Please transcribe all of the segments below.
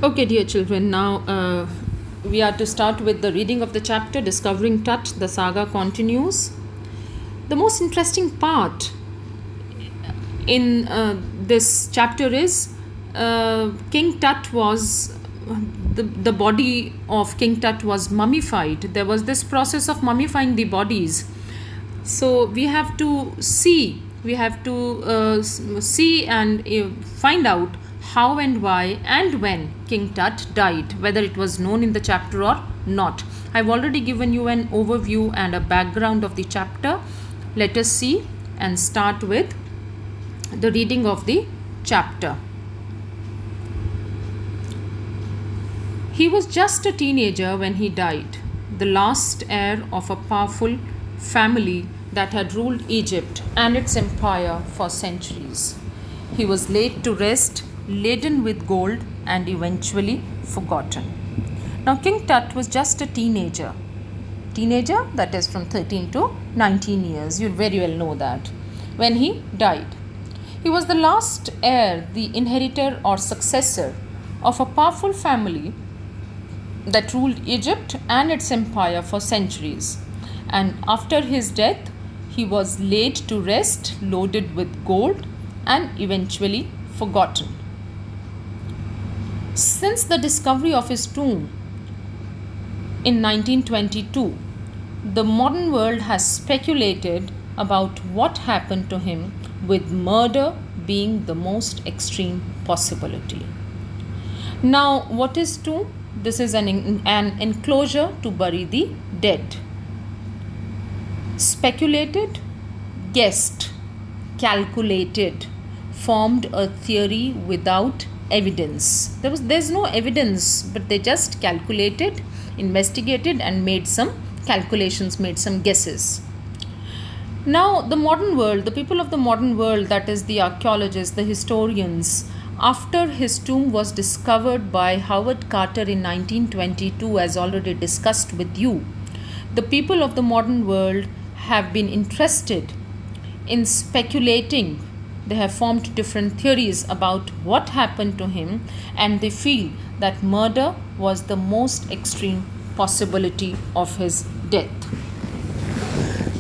Okay, dear children, now we are to start with the reading of the chapter Discovering Tut. The saga continues. The most interesting part in this chapter is King Tut was the body of King Tut was mummified. There was this process of mummifying the bodies. So we have to see and find out how and why and when King Tut died, whether it was known in the chapter or not. I've already given you an overview and a background of the chapter. Let us see and start with the reading of the chapter. He was just a teenager when he died, the last heir of a powerful family that had ruled Egypt and its empire for centuries. He was laid to rest, laden with gold, and eventually forgotten. Now, King Tut was just a teenager, that is from 13 to 19 years. You very well know that. When he died, he was the last heir, the inheritor or successor of a powerful family that ruled Egypt and its empire for centuries. And after his death, he was laid to rest, loaded with gold, and eventually forgotten. Since the discovery of his tomb in 1922, the modern world has speculated about what happened to him, with murder being the most extreme possibility. Now, what is tomb? This is an enclosure to bury the dead. Speculated, guessed, calculated, formed a theory without evidence. There's no evidence, but they just calculated, investigated, and made some calculations, made some guesses. Now, the modern world, the people of the modern world, that is the archaeologists, the historians, after his tomb was discovered by Howard Carter in 1922, as already discussed with you, the people of the modern world have been interested in speculating. They have formed different theories about what happened to him, and they feel that murder was the most extreme possibility of his death.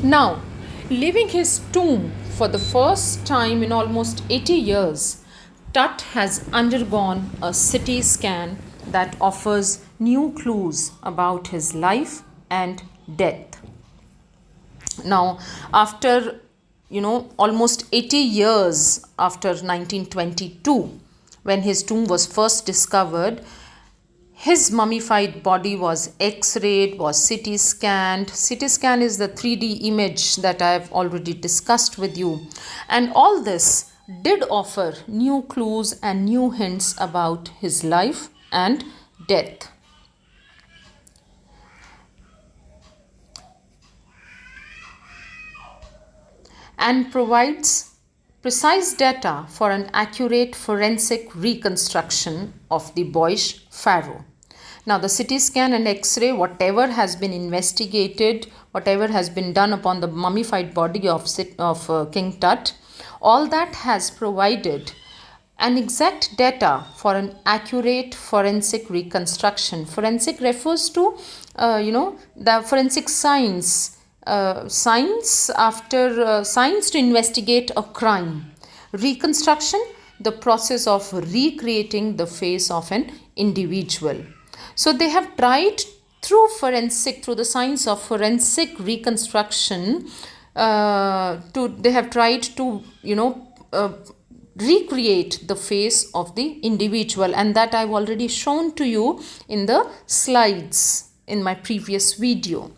Now, leaving his tomb for the first time in almost 80 years, Tut has undergone a CT scan that offers new clues about his life and death. Now, after almost 80 years after 1922, when his tomb was first discovered, his mummified body was X-rayed, was CT scanned. CT scan is the 3D image that I have already discussed with you. And all this did offer new clues and new hints about his life and death. And provides precise data for an accurate forensic reconstruction of the boyish pharaoh. Now, the CT scan and X-ray, whatever has been investigated, whatever has been done upon the mummified body of King Tut, all that has provided an exact data for an accurate forensic reconstruction. Forensic refers to, the forensic science. Science to investigate a crime. Reconstruction, the process of recreating the face of an individual. So they have tried through the science of forensic reconstruction, they have tried to recreate the face of the individual, and that I've already shown to you in the slides in my previous video.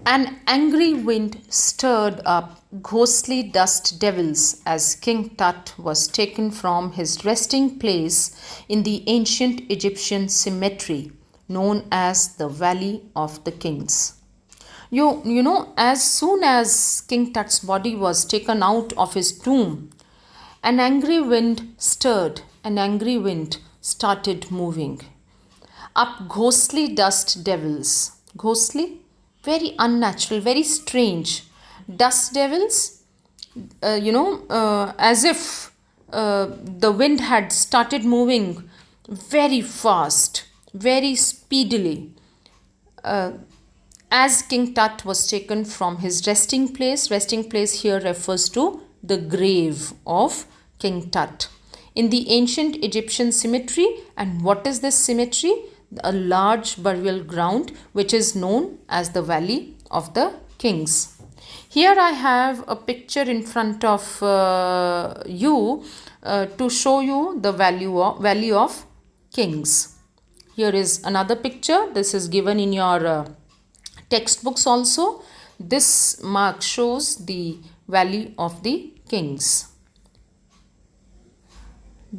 An angry wind stirred up ghostly dust devils as King Tut was taken from his resting place in the ancient Egyptian cemetery known as the Valley of the Kings. As soon as King Tut's body was taken out of his tomb, an angry wind stirred, an angry wind started moving. Up ghostly dust devils. Ghostly? Very unnatural, very strange. Dust devils, as if the wind had started moving very fast, very speedily. Uh, as King Tut was taken from his resting place here refers to the grave of King Tut in the ancient Egyptian cemetery. And what is this cemetery? A large burial ground which is known as the Valley of the Kings. Here I have a picture in front of you to show you the Valley of Kings. Here is another picture. This is given in your textbooks also. This mark shows the Valley of the Kings.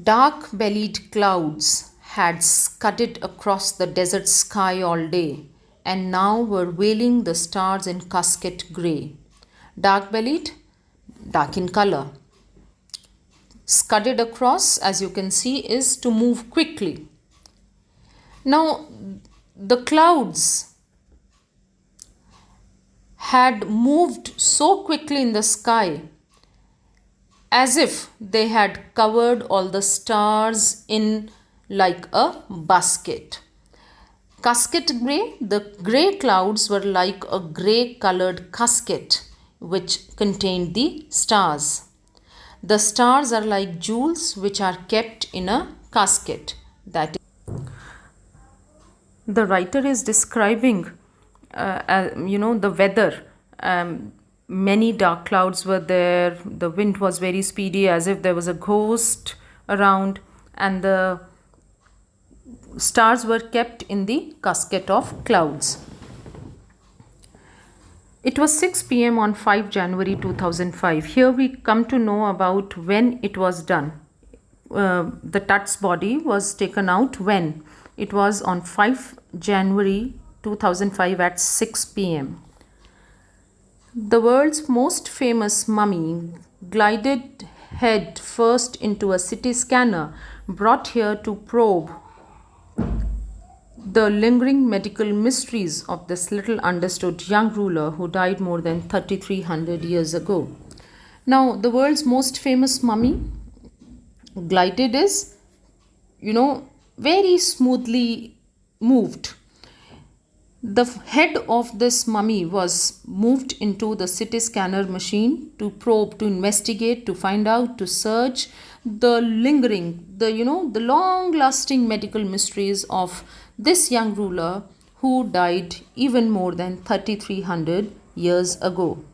Dark-bellied clouds had scudded across the desert sky all day and now were veiling the stars in casket grey. Dark-bellied, dark in color. Scudded across, as you can see, is to move quickly. Now, the clouds had moved so quickly in the sky as if they had covered all the stars in like a basket. Casket grey, the grey clouds were like a grey colored casket which contained the stars. The stars are like jewels which are kept in a casket. That is, the writer is describing the weather. Many dark clouds were there. The wind was very speedy, as if there was a ghost around, and the stars were kept in the casket of clouds. It was 6 p.m. on 5 January 2005. Here we come to know about when it was done. The Tut's body was taken out when? It was on 5 January 2005 at 6 p.m. The world's most famous mummy glided head first into a CT scanner brought here to probe the lingering medical mysteries of this little understood young ruler who died more than 3,300 years ago. Now, the world's most famous mummy glided is, very smoothly moved. The head of this mummy was moved into the CT scanner machine to probe, to investigate, to find out, to search the lingering, the long-lasting medical mysteries of this young ruler who died even more than 3,300 years ago.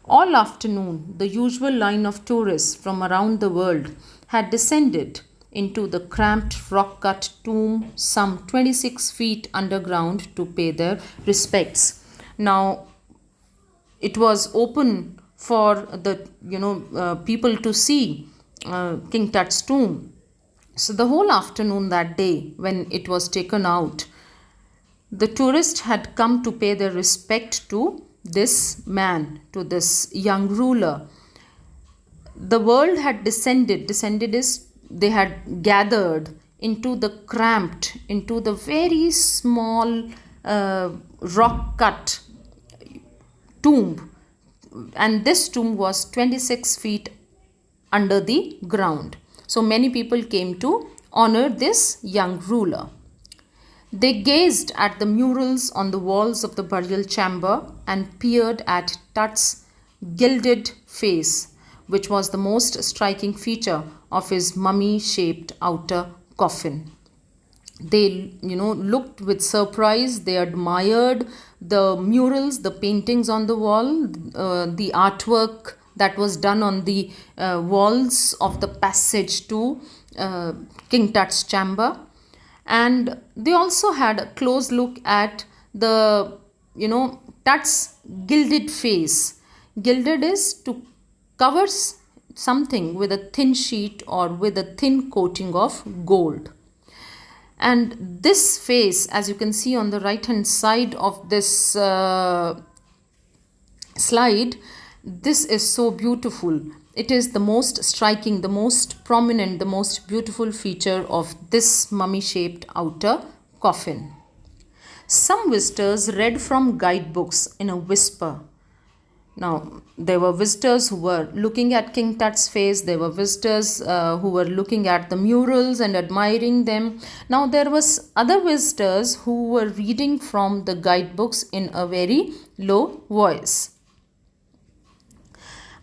All afternoon, the usual line of tourists from around the world had descended into the cramped rock-cut tomb some 26 feet underground to pay their respects. Now, it was open for the people to see King Tut's tomb. So the whole afternoon that day, when it was taken out, the tourists had come to pay their respect to this man, to this young ruler. The world had descended is they had gathered into the cramped, into the very small rock-cut tomb, and this tomb was 26 feet under the ground. So many people came to honor this young ruler. They gazed at the murals on the walls of the burial chamber and peered at Tut's gilded face, which was the most striking feature of his mummy-shaped outer coffin. They, looked with surprise. They admired the murals, the paintings on the wall, the artwork that was done on the walls of the passage to King Tut's chamber. And they also had a close look at the, Tut's gilded face. Gilded is to cover something with a thin sheet or with a thin coating of gold. And this face, as you can see on the right hand side of this slide, this is so beautiful. It is the most striking, the most prominent, the most beautiful feature of this mummy-shaped outer coffin. Some visitors read from guidebooks in a whisper. Now, there were visitors who were looking at King Tut's face. There were visitors who were looking at the murals and admiring them. Now, there was other visitors who were reading from the guidebooks in a very low voice.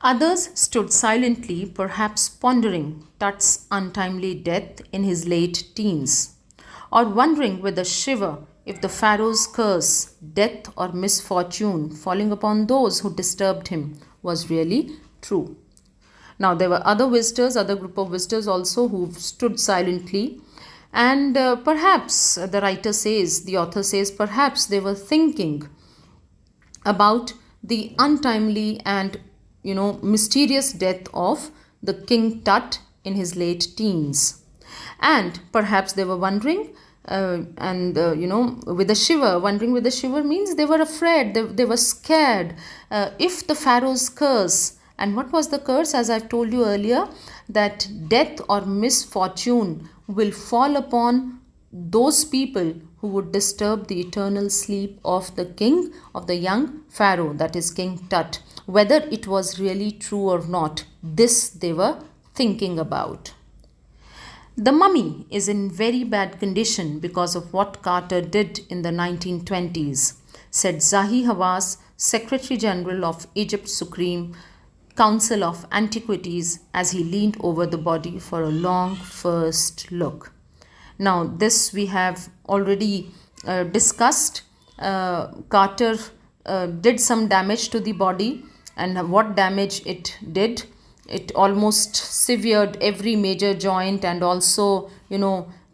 Others stood silently, perhaps pondering Tut's untimely death in his late teens, or wondering with a shiver if the Pharaoh's curse, death, or misfortune falling upon those who disturbed him was really true. Now, there were other visitors, other group of visitors also who stood silently, and perhaps the author says, perhaps they were thinking about the untimely and mysterious death of the King Tut in his late teens. And perhaps they were wondering, with a shiver. Wondering with a shiver means they were afraid, they were scared. If the Pharaoh's curse, and what was the curse? As I've told you earlier, that death or misfortune will fall upon those people who would disturb the eternal sleep of the king, of the young Pharaoh, that is King Tut. Whether it was really true or not, this they were thinking about. The mummy is in very bad condition because of what Carter did in the 1920s, said Zahi Hawass, Secretary General of Egypt's Supreme Council of Antiquities, as he leaned over the body for a long first look. Now, this we have already discussed. Carter did some damage to the body, and what damage it did. It almost severed every major joint and also,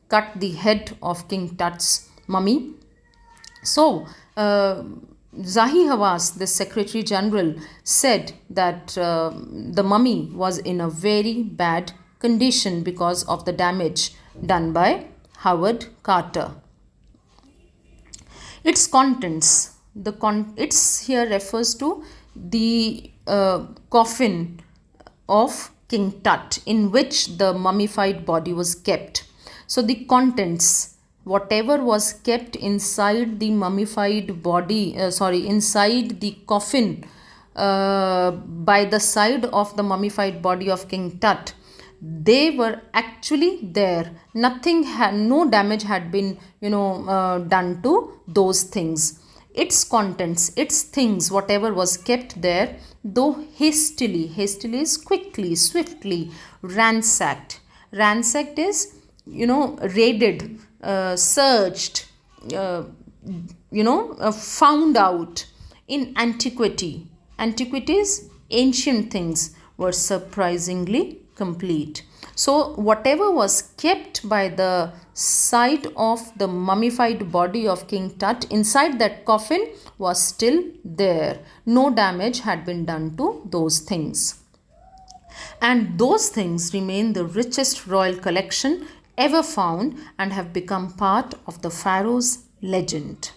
cut the head of King Tut's mummy. So, Zahi Hawass, the Secretary General, said that the mummy was in a very bad condition because of the damage done by Howard Carter. Its contents, its here refers to the coffin of King Tut, in which the mummified body was kept. So the contents, whatever was kept inside the mummified body, inside the coffin by the side of the mummified body of King Tut, they were actually there. No damage had been, done to those things. Its contents, its things, whatever was kept there, though hastily is quickly, swiftly ransacked. Ransacked is, raided, searched, found out. In antiquity, antiquities, ancient things were surprisingly complete. So whatever was kept by the side of the mummified body of King Tut inside that coffin was still there. No damage had been done to those things. And those things remain the richest royal collection ever found and have become part of the Pharaoh's legend.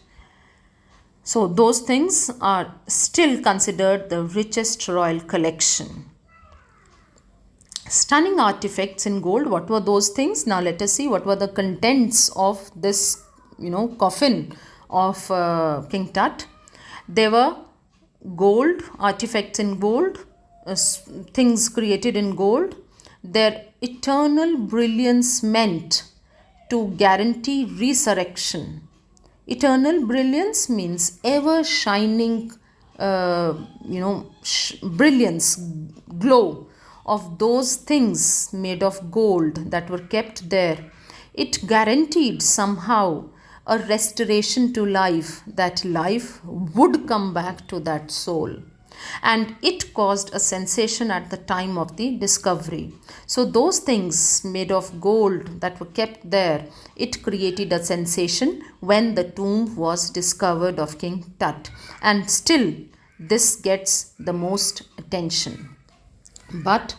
So those things are still considered the richest royal collection. Stunning artifacts in gold. What were those things? Now let us see what were the contents of this, coffin of King Tut. There were gold, artifacts in gold, things created in gold. Their eternal brilliance meant to guarantee resurrection. Eternal brilliance means ever shining, brilliance, glow of those things made of gold that were kept there. It guaranteed somehow a restoration to life, that life would come back to that soul. And it caused a sensation at the time of the discovery. So those things made of gold that were kept there, it created a sensation when the tomb was discovered of King Tut. And still this gets the most attention. But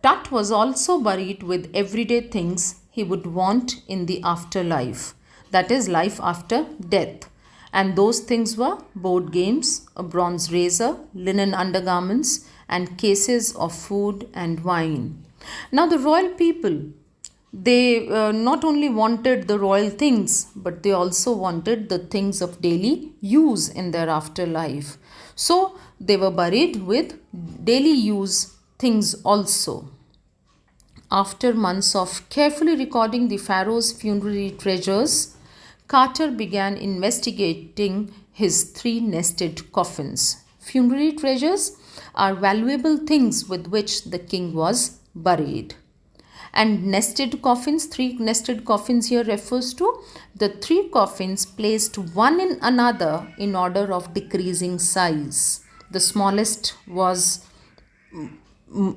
Tut was also buried with everyday things he would want in the afterlife, that is, life after death. And those things were board games, a bronze razor, linen undergarments, and cases of food and wine. Now the royal people They not only wanted the royal things, but they also wanted the things of daily use in their afterlife. So they were buried with daily use things also. After months of carefully recording the pharaoh's funerary treasures, Carter began investigating his three nested coffins. Funerary treasures are valuable things with which the king was buried. And nested coffins, three nested coffins here refers to the three coffins placed one in another in order of decreasing size. The smallest was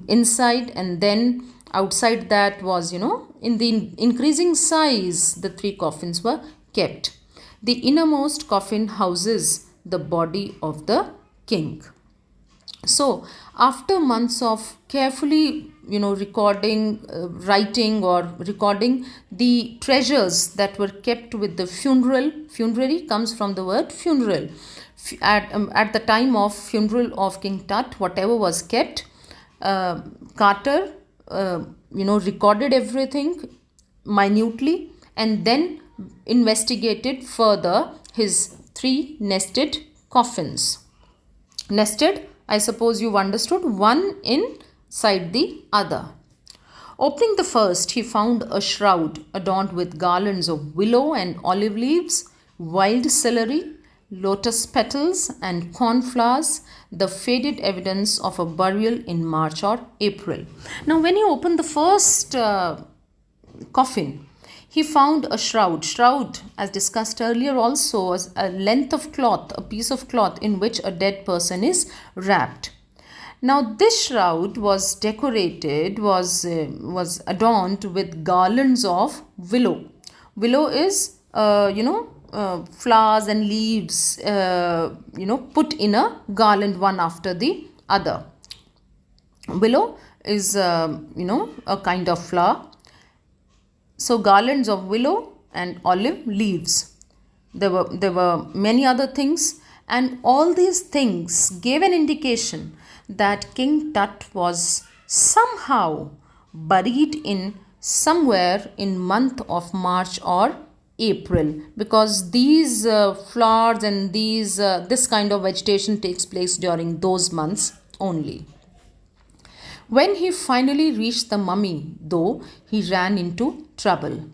inside, and then outside that was, in the increasing size, the three coffins were kept. The innermost coffin houses the body of the king. So after months of carefully recording, writing or recording the treasures that were kept with the funerary comes from the word funeral. At the time of funeral of King Tut, whatever was kept, Carter recorded everything minutely and then investigated further his three nested coffins. Nested, I suppose you've understood, one inside the other. Opening the first, he found a shroud adorned with garlands of willow and olive leaves, wild celery, lotus petals, and cornflowers, the faded evidence of a burial in March or April. Now, when he opened the first coffin, he found a shroud. Shroud, as discussed earlier, also was a length of cloth, a piece of cloth in which a dead person is wrapped. Now, this shroud was decorated, was adorned with garlands of willow. Willow is, flowers and leaves, put in a garland one after the other. Willow is, a kind of flower. So garlands of willow and olive leaves. There were many other things, and all these things gave an indication that King Tut was somehow buried in somewhere in month of March or April, because these flowers and this kind of vegetation takes place during those months only. When he finally reached the mummy, though, he ran into trouble.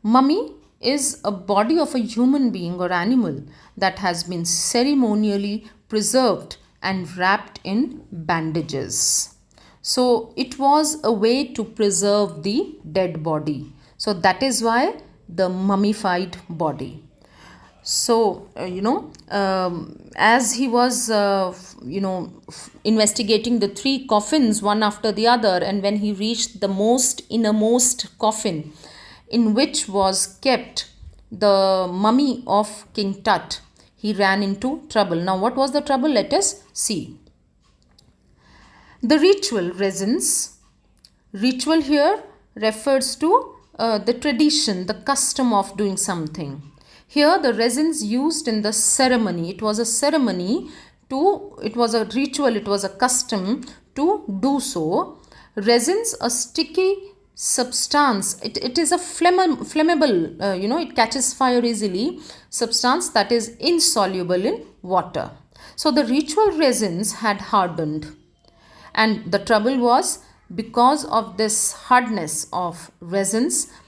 Mummy is a body of a human being or animal that has been ceremonially preserved and wrapped in bandages. So it was a way to preserve the dead body. So that is why the mummified body. So, as he was, investigating the three coffins one after the other, and when he reached the innermost coffin in which was kept the mummy of King Tut, he ran into trouble. Now, what was the trouble? Let us see. The ritual, resins. Ritual here refers to the tradition, the custom of doing something. Here the resins used in the ceremony. It was a ceremony it was a ritual, it was a custom to do so. Resins, a sticky substance. It is a flammable, it catches fire easily. Substance that is insoluble in water. So the ritual resins had hardened. And the trouble was, because of this hardening of resins,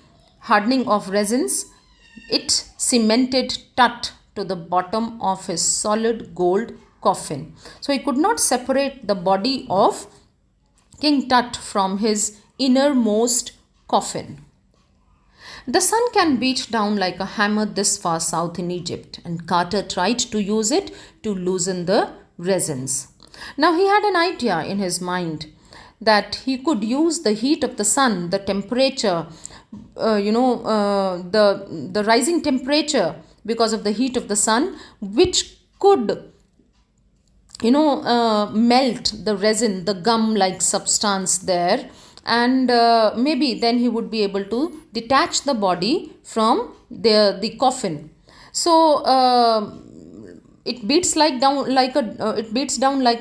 it cemented Tut to the bottom of his solid gold coffin. So he could not separate the body of King Tut from his innermost coffin. The sun can beat down like a hammer this far south in Egypt, and Carter tried to use it to loosen the resins. Now he had an idea in his mind that he could use the heat of the sun, the temperature, the rising temperature because of the heat of the sun, which could melt the resin, the gum-like substance there, and maybe then he would be able to detach the body from the coffin. So it beats down like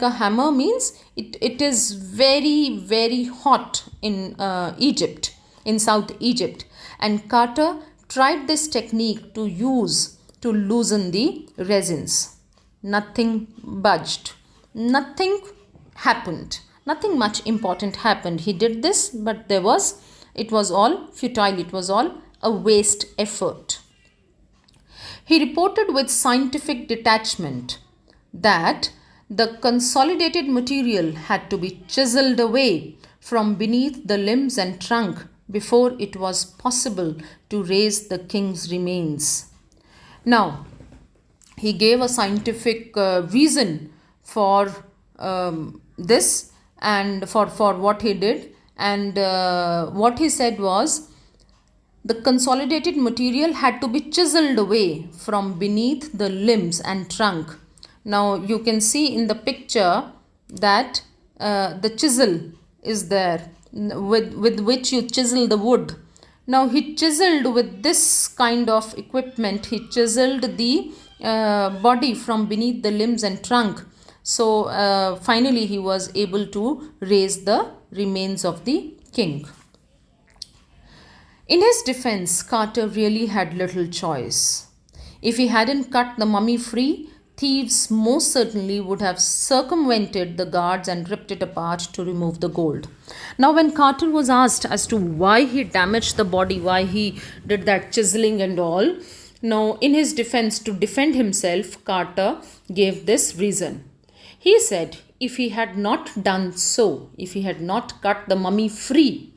a hammer means it is very, very hot in Egypt. in South Egypt. And Carter tried this technique to loosen the resins. Nothing budged. Nothing happened. Nothing much important happened. He did this, but it was all futile. It was all a waste effort. He reported with scientific detachment that the consolidated material had to be chiseled away from beneath the limbs and trunk before it was possible to raise the king's remains. Now, he gave a scientific reason for this and for what he did, and what he said was the consolidated material had to be chiseled away from beneath the limbs and trunk. Now you can see in the picture that the chisel is there with which you chisel the wood. Now he chiseled with this kind of equipment, he chiseled the body from beneath the limbs and trunk. So finally he was able to raise the remains of the king. In his defense, Carter really had little choice. If he hadn't cut the mummy free, thieves most certainly would have circumvented the guards and ripped it apart to remove the gold. Now, when Carter was asked as to why he damaged the body, why he did that chiseling and all, now in his defense, to defend himself, Carter gave this reason. He said if he had not done so, if he had not cut the mummy free,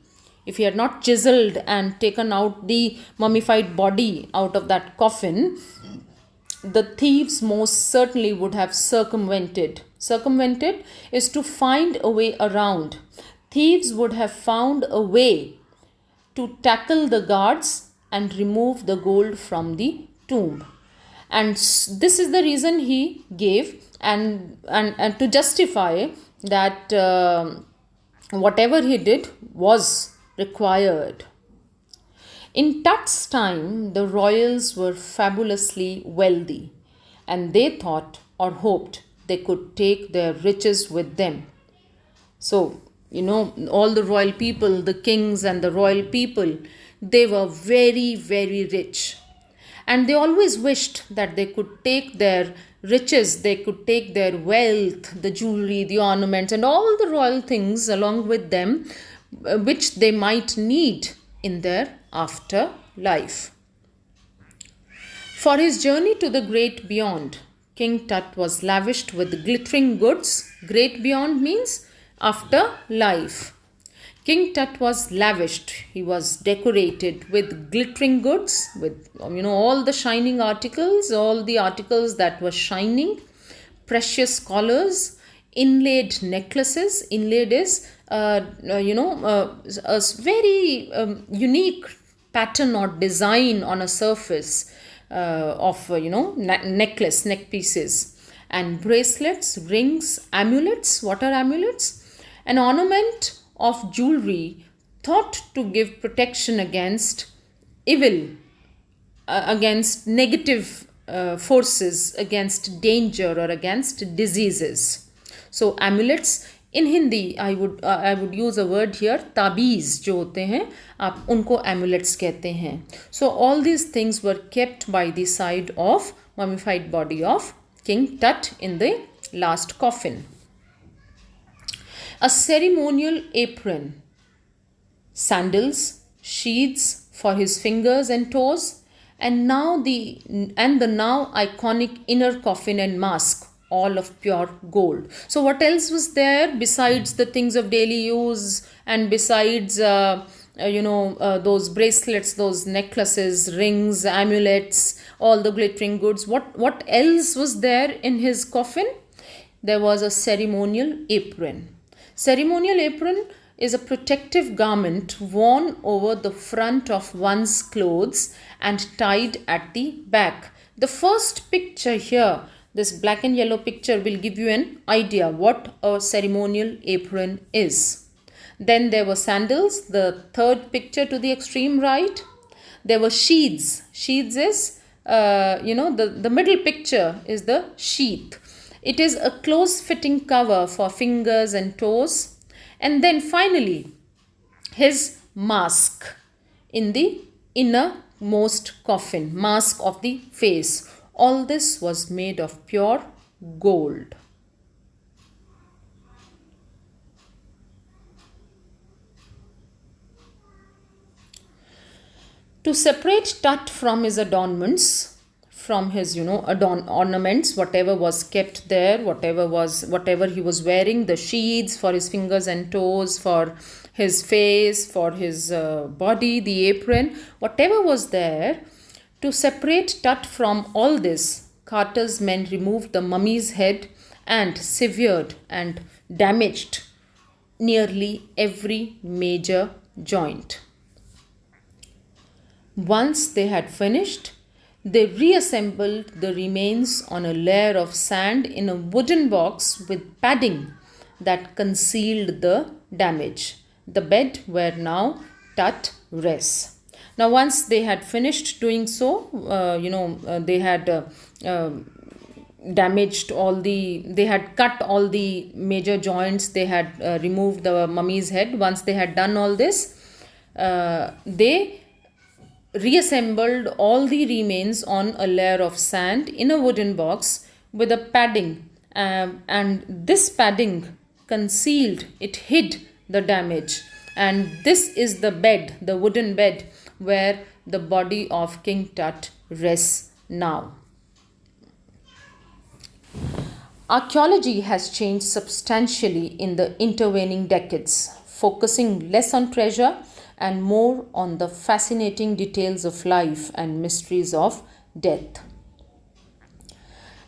if he had not chiseled and taken out the mummified body out of that coffin, the thieves most certainly would have circumvented. Circumvented is to find a way around. Thieves would have found a way to tackle the guards and remove the gold from the tomb. And this is the reason he gave, and to justify that whatever he did was required. In Tut's time, the royals were fabulously wealthy, and they thought or hoped they could take their riches with them. So, all the royal people, the kings and the royal people, they were very, very rich. And they always wished that they could take their riches, they could take their wealth, the jewelry, the ornaments, and all the royal things along with them, which they might need in their afterlife. For his journey to the great beyond, King Tut was lavished with glittering goods. Great beyond means afterlife. King Tut was lavished. He was decorated with glittering goods, with all the shining articles, all the articles that were shining, precious collars, inlaid necklaces. Inlaid is a very unique pattern or design on a surface of necklace, neck pieces, and bracelets, rings, amulets. What are amulets? An ornament of jewelry thought to give protection against evil, against negative forces, against danger or against diseases. So amulets, in Hindi I would use a word here, tabiz जो होते हैं आप उनको amulets कहते हैं. So all these things were kept by the side of mummified body of King Tut in the last coffin. A ceremonial apron, sandals, sheaths for his fingers and toes, and the now iconic inner coffin and mask, all of pure gold. So what else was there besides the things of daily use and besides those bracelets, those necklaces, rings, amulets, all the glittering goods? What else was there in his coffin? There was a ceremonial apron. Ceremonial apron is a protective garment worn over the front of one's clothes and tied at the back. The first picture here, this black and yellow picture, will give you an idea what a ceremonial apron is. Then there were sandals, the third picture to the extreme right. There were sheaths. Sheaths is, the middle picture is the sheath. It is a close-fitting cover for fingers and toes. And then finally, his mask in the innermost coffin, mask of the face. All this was made of pure gold. To separate Tut from his adornments, from his ornaments, whatever was kept there, whatever he was wearing, the sheaths for his fingers and toes, for his face, for his body, the apron, whatever was there, to separate Tut from all this, Carter's men removed the mummy's head and severed and damaged nearly every major joint. Once they had finished, they reassembled the remains on a layer of sand in a wooden box with padding that concealed the damage. The bed where now Tut rests. Now, once they had finished doing so, they had damaged they had cut all the major joints, they had removed the mummy's head. Once they had done all this, they reassembled all the remains on a layer of sand in a wooden box with a padding, and this padding concealed, it hid the damage. And this is the bed, the wooden bed, where the body of King Tut rests now. Archaeology has changed substantially in the intervening decades, focusing less on treasure and more on the fascinating details of life and mysteries of death.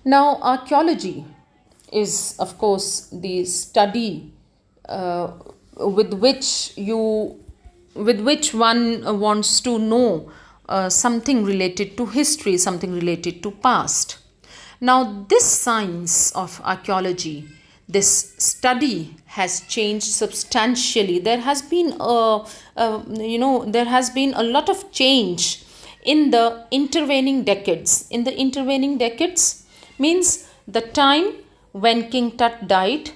Now, archaeology is, of course, the study with which one wants to know something related to history, something related to past. Now, this science of archaeology, this study has changed substantially. There has been a lot of change in the intervening decades. In the intervening decades means the time when King Tut died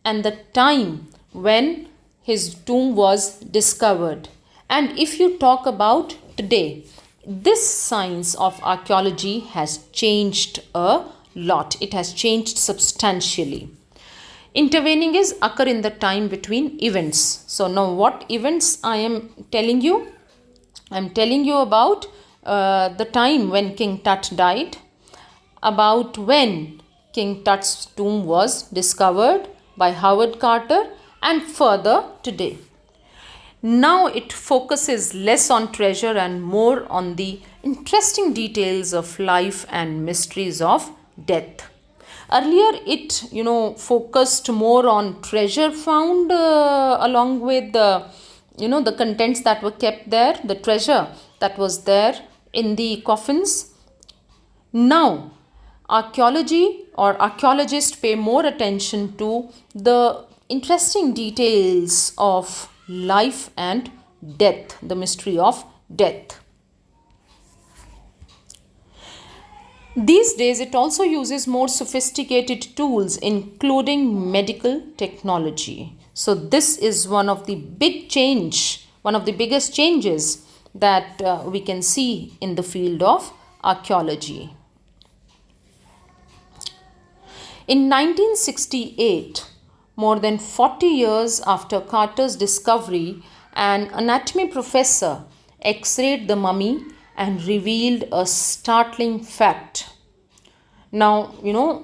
and the time when his tomb was discovered. And if you talk about today, this science of archaeology has changed a lot. It has changed substantially. Intervening is occur in the time between events. So now what events I am telling you? I am telling you about the time when King Tut died, about when King Tut's tomb was discovered by Howard Carter, and further today. Now it focuses less on treasure and more on the interesting details of life and mysteries of death. Earlier it focused more on treasure found along with the contents that were kept there, the treasure that was there in the coffins. Now archaeology or archaeologists pay more attention to the interesting details of life and death, the mystery of death. These days, it also uses more sophisticated tools, including medical technology. So this is one of the biggest changes that we can see in the field of archaeology. In 1968, more than 40 years after Carter's discovery, an anatomy professor X-rayed the mummy and revealed a startling fact. Now,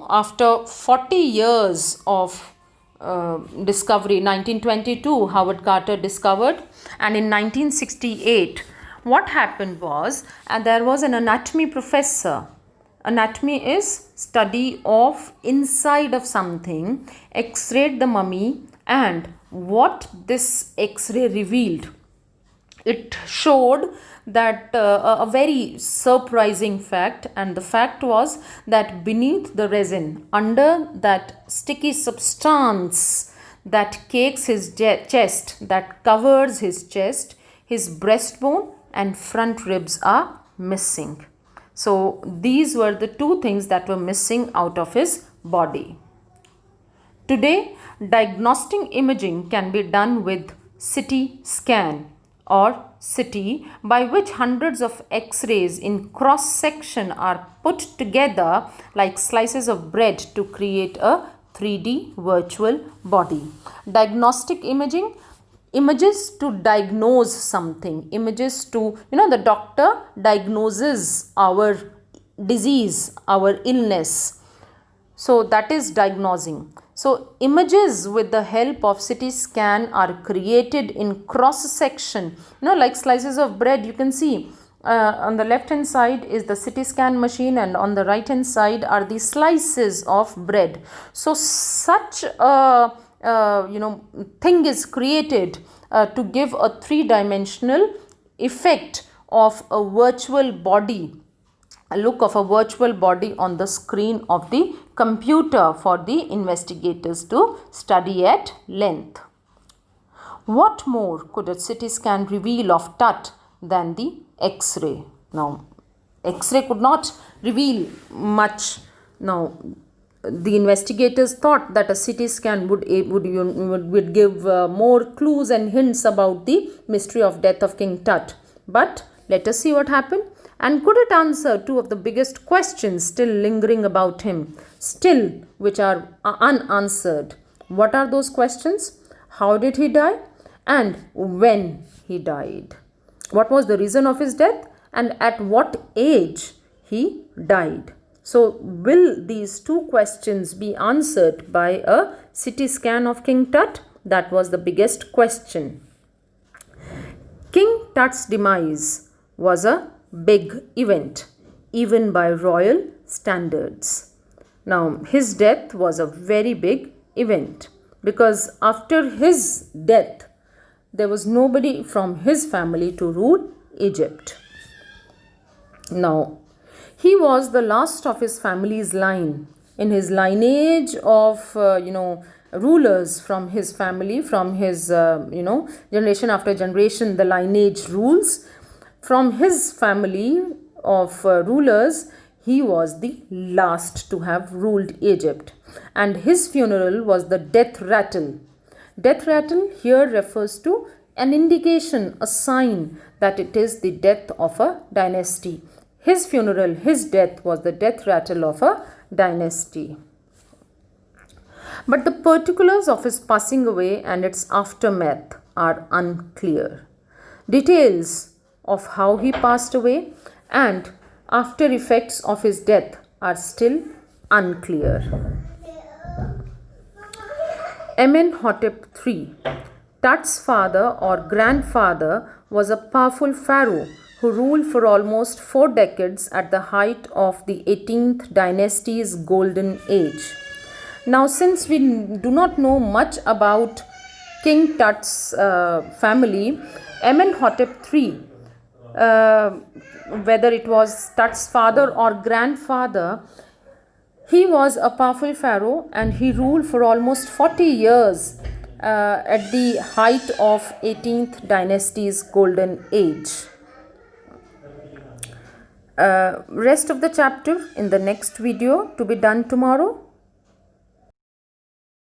after 40 years of discovery, 1922, Howard Carter discovered, and in 1968, what happened was, there was an anatomy professor. Anatomy is study of inside of something. X-rayed the mummy, and what this X-ray revealed, it showed that a very surprising fact, and the fact was that beneath the resin, under that sticky substance that cakes his chest, that covers his chest, his breastbone and front ribs are missing. So these were the two things that were missing out of his body. Today, diagnostic imaging can be done with CT scan, or city by which hundreds of X-rays in cross-section are put together like slices of bread to create a 3D virtual body. Diagnostic imaging, images to diagnose something, images to, the doctor diagnoses our disease, our illness. So that is diagnosing. So images with the help of CT scan are created in cross section, like slices of bread. You can see on the left hand side is the CT scan machine, and on the right hand side are the slices of bread. So such a thing is created to give a three-dimensional effect of a virtual body, a look of a virtual body on the screen of the computer for the investigators to study at length. What more could a CT scan reveal of Tut than the X-ray? Now, X-ray could not reveal much. Now, the investigators thought that a CT scan would give more clues and hints about the mystery of death of King Tut. But let us see what happened. And could it answer two of the biggest questions still lingering about him, still which are unanswered? What are those questions? How did he die? And when he died? What was the reason of his death? And at what age he died? So, will these two questions be answered by a CT scan of King Tut? That was the biggest question. King Tut's demise was a big event, even by royal standards. Now, his death was a very big event because after his death, there was nobody from his family to rule Egypt. Now, he was the last of his family's line. In his lineage of, rulers from his family, from his, generation after generation, the lineage rules. From his family of rulers, he was the last to have ruled Egypt. And his funeral was the death rattle. Death rattle here refers to an indication, a sign that it is the death of a dynasty. His funeral, his death was the death rattle of a dynasty. But the particulars of his passing away and its aftermath are unclear. Details of how he passed away and after effects of his death are still unclear. Amenhotep III, Tut's father or grandfather, was a powerful pharaoh who ruled for almost 4 decades at the height of the 18th dynasty's golden age. Now, since we do not know much about King Tut's family, Amenhotep III, whether it was Tut's father or grandfather, he was a powerful pharaoh and he ruled for almost 40 years at the height of 18th dynasty's golden age. Rest of the chapter in the next video to be done tomorrow.